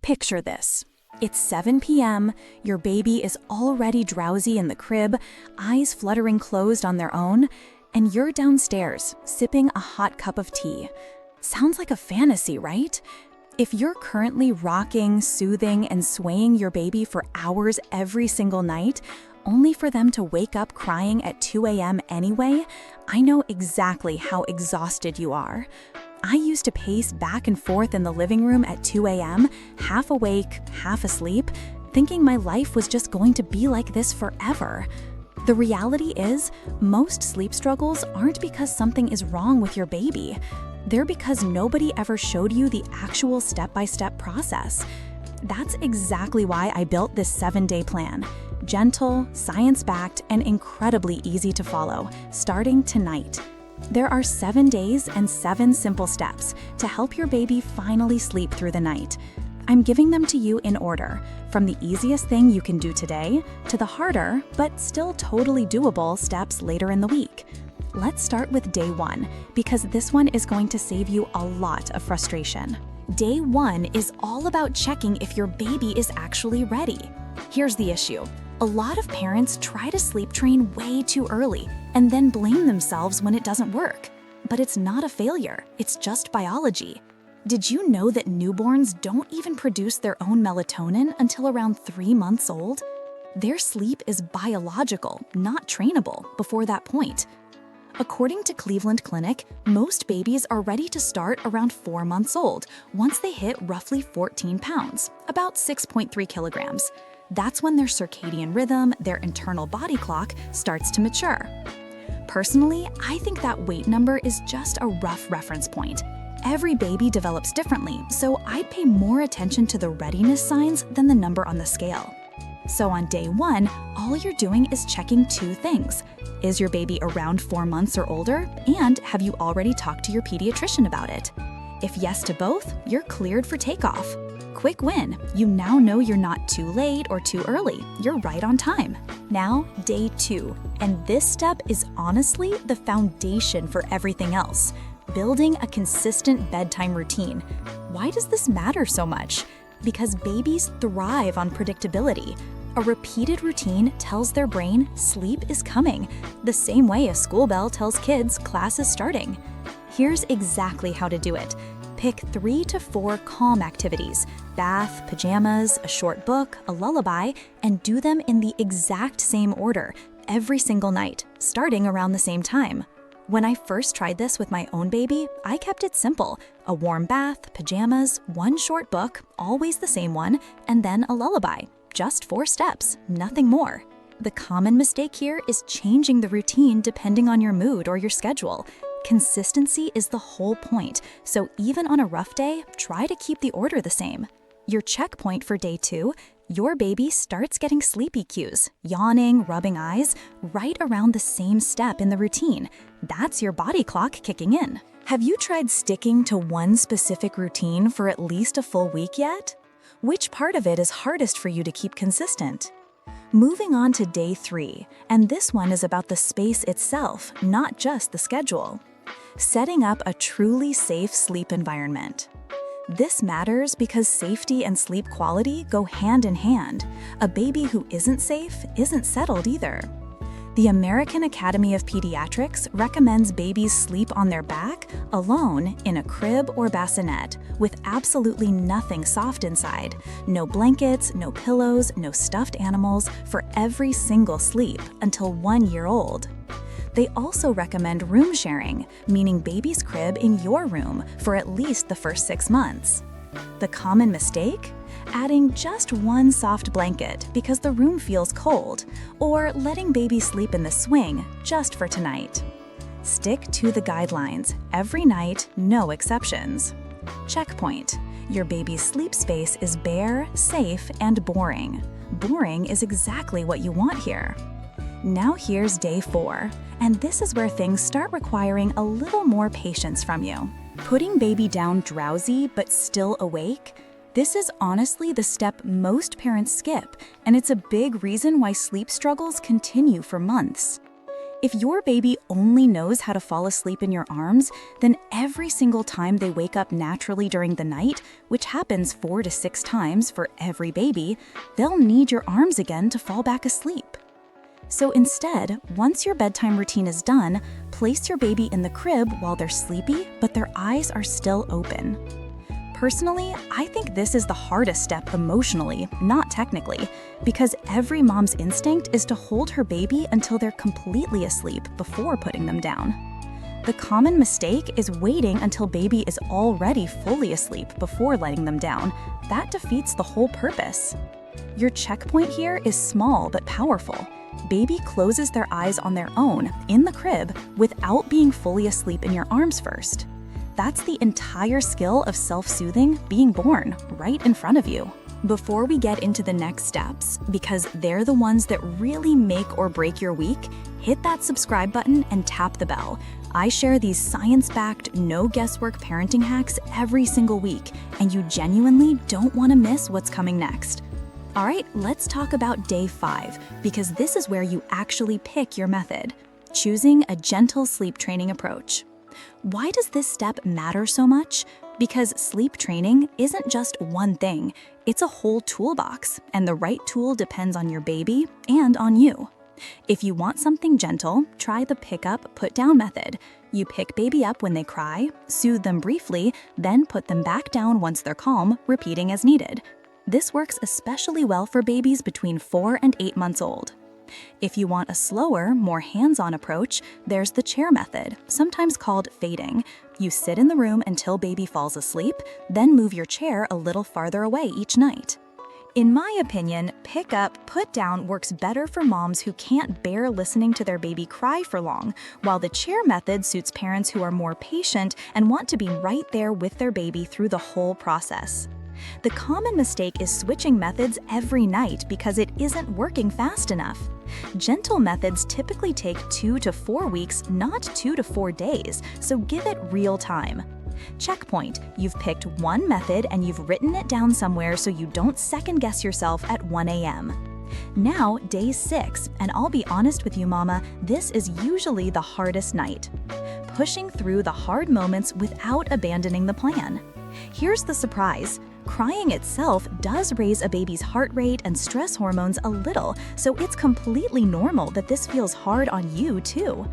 Picture this. It's 7 p.m., your baby is already drowsy in the crib, eyes fluttering closed on their own, and you're downstairs, sipping a hot cup of tea. Sounds like a fantasy, right? If you're currently rocking, soothing, and swaying your baby for hours every single night, only for them to wake up crying at 2 a.m. anyway, I know exactly how exhausted you are. I used to pace back and forth in the living room at 2 a.m., half awake, half asleep, thinking my life was just going to be like this forever. The reality is, most sleep struggles aren't because something is wrong with your baby. They're because nobody ever showed you the actual step-by-step process. That's exactly why I built this 7-day plan. Gentle, science-backed, and incredibly easy to follow, starting tonight. There are 7 days and 7 simple steps to help your baby finally sleep through the night. I'm giving them to you in order, from the easiest thing you can do today to the harder, but still totally doable steps later in the week. Let's start with day 1, because this one is going to save you a lot of frustration. Day 1 is all about checking if your baby is actually ready. Here's the issue. A lot of parents try to sleep train way too early and then blame themselves when it doesn't work. But it's not a failure, it's just biology. Did you know that newborns don't even produce their own melatonin until around 3 months old? Their sleep is biological, not trainable, before that point. According to Cleveland Clinic, most babies are ready to start around 4 months old once they hit roughly 14 pounds, about 6.3 kilograms. That's when their circadian rhythm, their internal body clock, starts to mature. Personally, I think that weight number is just a rough reference point. Every baby develops differently, so I'd pay more attention to the readiness signs than the number on the scale. So on day 1, all you're doing is checking 2 things. Is your baby around 4 months or older? And have you already talked to your pediatrician about it? If yes to both, you're cleared for takeoff. Quick win, you now know you're not too late or too early, you're right on time. Now, day 2, and this step is honestly the foundation for everything else. Building a consistent bedtime routine. Why does this matter so much? Because babies thrive on predictability. A repeated routine tells their brain sleep is coming, the same way a school bell tells kids class is starting. Here's exactly how to do it. Pick 3 to 4 calm activities, bath, pajamas, a short book, a lullaby, and do them in the exact same order, every single night, starting around the same time. When I first tried this with my own baby, I kept it simple. A warm bath, pajamas, 1 short book, always the same one, and then a lullaby. Just 4 steps, nothing more. The common mistake here is changing the routine depending on your mood or your schedule. Consistency is the whole point, so even on a rough day, try to keep the order the same. Your checkpoint for day 2, your baby starts getting sleepy cues, yawning, rubbing eyes, right around the same step in the routine. That's your body clock kicking in. Have you tried sticking to one specific routine for at least a full week yet? Which part of it is hardest for you to keep consistent? Moving on to day 3, and this one is about the space itself, not just the schedule. Setting up a truly safe sleep environment. This matters because safety and sleep quality go hand in hand. A baby who isn't safe isn't settled either. The American Academy of Pediatrics recommends babies sleep on their back, alone, in a crib or bassinet, with absolutely nothing soft inside. No blankets, no pillows, no stuffed animals for every single sleep until 1 year old. They also recommend room sharing, meaning baby's crib in your room for at least the first 6 months. The common mistake? Adding just 1 soft blanket because the room feels cold, or letting baby sleep in the swing just for tonight. Stick to the guidelines, every night, no exceptions. Checkpoint. Your baby's sleep space is bare, safe, and boring. Boring is exactly what you want here. Now here's day 4, and this is where things start requiring a little more patience from you. Putting baby down drowsy but still awake? This is honestly the step most parents skip, and it's a big reason why sleep struggles continue for months. If your baby only knows how to fall asleep in your arms, then every single time they wake up naturally during the night, which happens 4 to 6 times for every baby, they'll need your arms again to fall back asleep. So instead, once your bedtime routine is done, place your baby in the crib while they're sleepy, but their eyes are still open. Personally, I think this is the hardest step emotionally, not technically, because every mom's instinct is to hold her baby until they're completely asleep before putting them down. The common mistake is waiting until baby is already fully asleep before letting them down. That defeats the whole purpose. Your checkpoint here is small but powerful. Baby closes their eyes on their own, in the crib, without being fully asleep in your arms first. That's the entire skill of self-soothing being born right in front of you. Before we get into the next steps, because they're the ones that really make or break your week, hit that subscribe button and tap the bell. I share these science-backed, no guesswork parenting hacks every single week, and you genuinely don't want to miss what's coming next. All right, let's talk about day 5, because this is where you actually pick your method, choosing a gentle sleep training approach. Why does this step matter so much? Because sleep training isn't just one thing, it's a whole toolbox, and the right tool depends on your baby and on you. If you want something gentle, try the pick up, put down method. You pick baby up when they cry, soothe them briefly, then put them back down once they're calm, repeating as needed. This works especially well for babies between 4 and 8 months old. If you want a slower, more hands-on approach, there's the chair method, sometimes called fading. You sit in the room until baby falls asleep, then move your chair a little farther away each night. In my opinion, pick up, put down works better for moms who can't bear listening to their baby cry for long, while the chair method suits parents who are more patient and want to be right there with their baby through the whole process. The common mistake is switching methods every night because it isn't working fast enough. Gentle methods typically take 2 to 4 weeks, not 2 to 4 days, so give it real time. Checkpoint: you've picked one method and you've written it down somewhere so you don't second-guess yourself at 1 a.m. Now, day 6, and I'll be honest with you, mama, this is usually the hardest night. Pushing through the hard moments without abandoning the plan. Here's the surprise. Crying itself does raise a baby's heart rate and stress hormones a little, so it's completely normal that this feels hard on you too.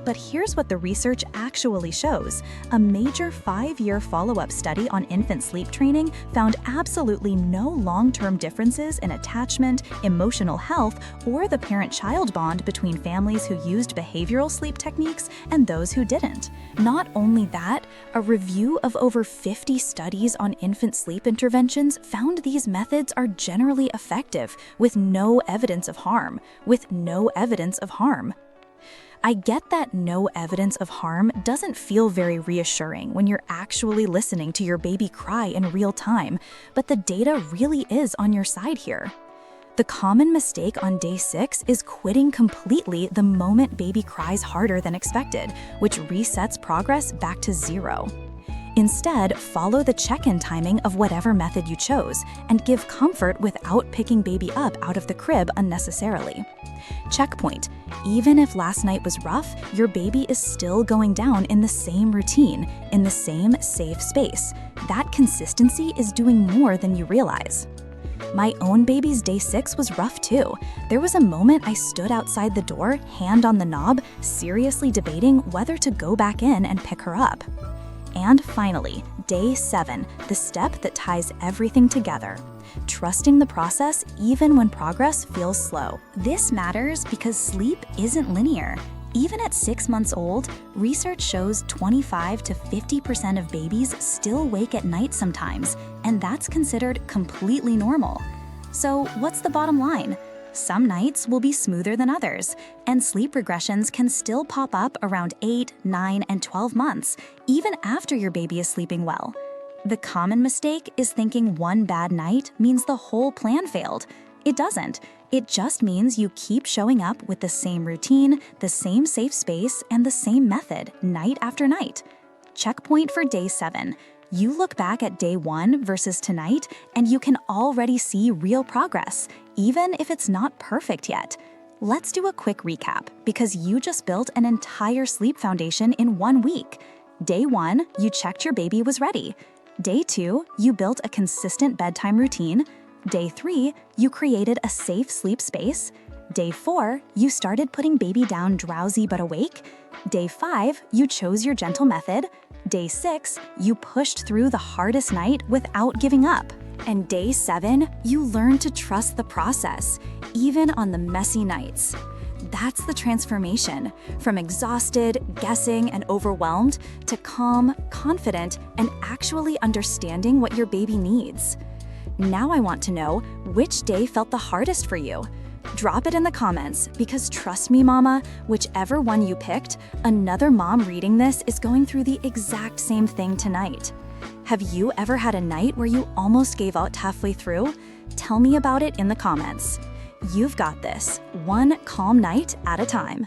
But here's what the research actually shows. A major 5-year follow-up study on infant sleep training found absolutely no long-term differences in attachment, emotional health, or the parent-child bond between families who used behavioral sleep techniques and those who didn't. Not only that, a review of over 50 studies on infant sleep interventions found these methods are generally effective with no evidence of harm. I get that no evidence of harm doesn't feel very reassuring when you're actually listening to your baby cry in real time, but the data really is on your side here. The common mistake on day 6 is quitting completely the moment baby cries harder than expected, which resets progress back to 0. Instead, follow the check-in timing of whatever method you chose and give comfort without picking baby up out of the crib unnecessarily. Checkpoint: even if last night was rough, your baby is still going down in the same routine, in the same safe space. That consistency is doing more than you realize. My own baby's day 6 was rough too. There was a moment I stood outside the door, hand on the knob, seriously debating whether to go back in and pick her up. And finally, day 7, the step that ties everything together. Trusting the process even when progress feels slow. This matters because sleep isn't linear. Even at 6 months old, research shows 25 to 50% of babies still wake at night sometimes, and that's considered completely normal. So what's the bottom line? Some nights will be smoother than others, and sleep regressions can still pop up around 8, 9, and 12 months, even after your baby is sleeping well. The common mistake is thinking one bad night means the whole plan failed. It doesn't. It just means you keep showing up with the same routine, the same safe space, and the same method night after night. Checkpoint for day 7. You look back at day 1 versus tonight, and you can already see real progress, even if it's not perfect yet. Let's do a quick recap because you just built an entire sleep foundation in 1 week. Day 1, you checked your baby was ready. Day 2, you built a consistent bedtime routine. Day 3, you created a safe sleep space. Day 4, you started putting baby down drowsy but awake. Day 5, you chose your gentle method. Day 6, you pushed through the hardest night without giving up. And day 7, you learned to trust the process, even on the messy nights. That's the transformation, from exhausted, guessing, and overwhelmed to calm, confident, and actually understanding what your baby needs. Now I want to know which day felt the hardest for you. Drop it in the comments because trust me, mama, whichever one you picked, another mom reading this is going through the exact same thing tonight. Have you ever had a night where you almost gave out halfway through? Tell me about it in the comments. You've got this, one calm night at a time.